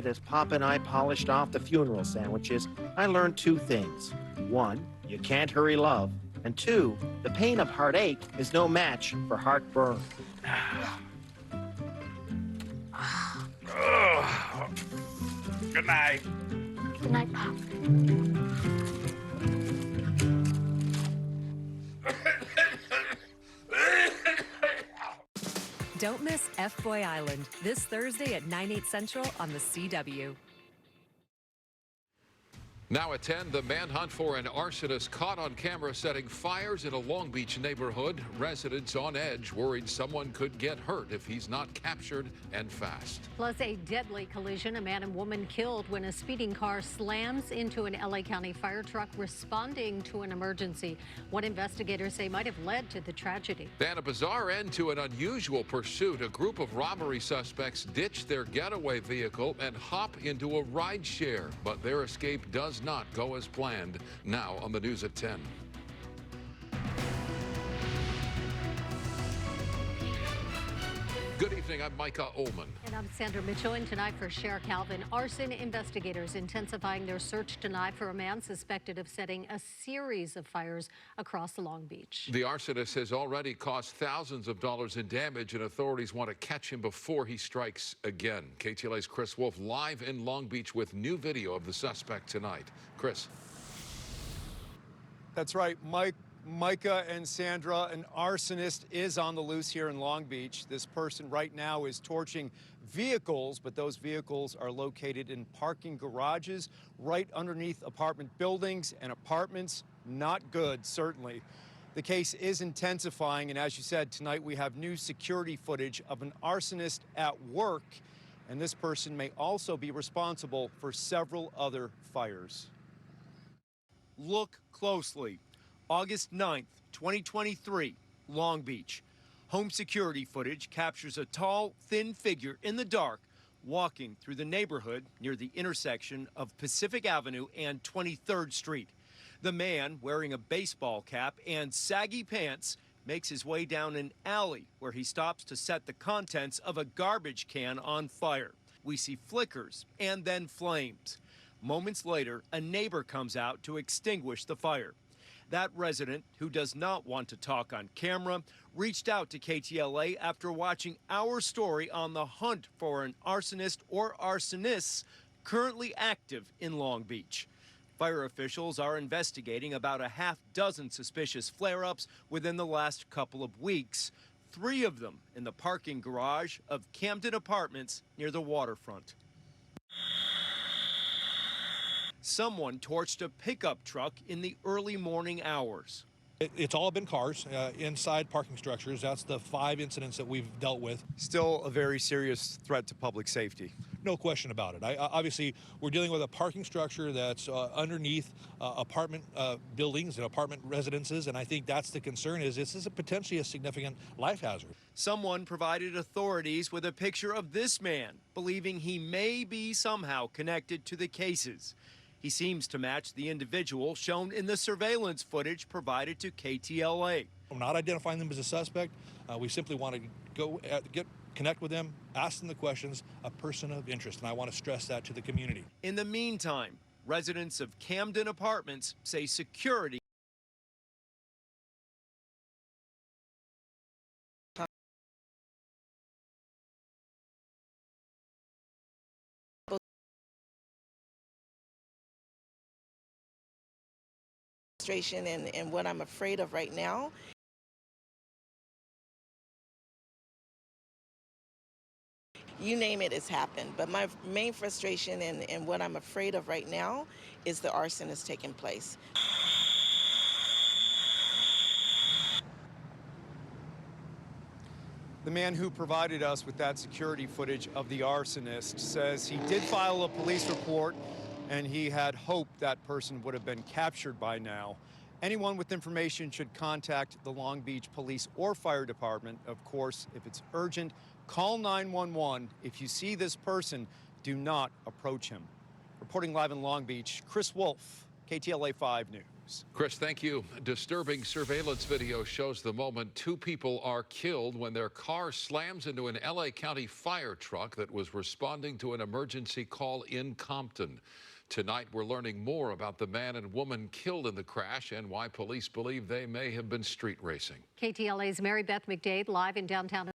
bed as Pop and I polished off the funeral sandwiches, I learned two things. One, you can't hurry love. And two, the pain of heartache is no match for heartburn. Good night. Good night, Pop. Don't miss F-Boy Island this Thursday at 9/8 Central on the CW. Now at 10, the manhunt for an arsonist caught on camera setting fires in a Long Beach neighborhood. Residents on edge worried someone could get hurt if he's not captured and fast. Plus a deadly collision. A man and woman killed when a speeding car slams into an LA County fire truck responding to an emergency. What investigators say might have led to the tragedy. And a bizarre end to an unusual pursuit. A group of robbery suspects ditched their getaway vehicle and hop into a rideshare, but their escape does not go as planned. Now on the news at 10. Good evening, I'm Micah Ullman. And I'm Sandra Mitchell, and tonight for Cher Calvin, arson investigators intensifying their search tonight for a man suspected of setting a series of fires across Long Beach. The arsonist has already caused thousands of dollars in damage, and authorities want to catch him before he strikes again. KTLA's Chris Wolf live in Long Beach with new video of the suspect tonight. Chris. That's right, Micah and Sandra, an arsonist is on the loose here in Long Beach. This person right now is torching vehicles, but those vehicles are located in parking garages right underneath apartment buildings and apartments. Not good, certainly. The case is intensifying, and as you said, tonight we have new security footage of an arsonist at work, and this person may also be responsible for several other fires. Look closely. August 9th, 2023, Long Beach. Home security footage captures a tall, thin figure in the dark walking through the neighborhood near the intersection of Pacific Avenue and 23rd Street. The man, wearing a baseball cap and saggy pants, makes his way down an alley where he stops to set the contents of a garbage can on fire. We see flickers and then flames. Moments later, a neighbor comes out to extinguish the fire. That resident, who does not want to talk on camera, reached out to KTLA after watching our story on the hunt for an arsonist or arsonists currently active in Long Beach. Fire officials are investigating about a half dozen suspicious flare-ups within the last couple of weeks, 3 of them in the parking garage of Camden Apartments near the waterfront. Someone torched a pickup truck in the early morning hours. It's all been cars inside parking structures. That's the 5 incidents that we've dealt with. Still a very serious threat to public safety. No question about it. Obviously, we're dealing with a parking structure that's underneath apartment buildings and apartment residences, and I think that's the concern. Is this is potentially a significant life hazard. Someone provided authorities with a picture of this man, believing he may be somehow connected to the cases. He seems to match the individual shown in the surveillance footage provided to KTLA. I'm not identifying them as a suspect. We simply want to go connect with them, ask them the questions, a person of interest, and I want to stress that to the community. In the meantime, residents of Camden Apartments say security and what I'm afraid of right now. You name it, it's happened. But my main frustration and what I'm afraid of right now is the arson that's taking place. The man who provided us with that security footage of the arsonist says he did file a police report and he had hoped that person would have been captured by now. Anyone with information should contact the Long Beach Police or Fire Department. Of course, if it's urgent, call 911. If you see this person, do not approach him. Reporting live in Long Beach, Chris Wolf, KTLA 5 News. Chris, thank you. Disturbing surveillance video shows the moment two people are killed when their car slams into an LA County fire truck that was responding to an emergency call in Compton. Tonight, we're learning more about the man and woman killed in the crash and why police believe they may have been street racing. KTLA's Mary Beth McDade live in downtown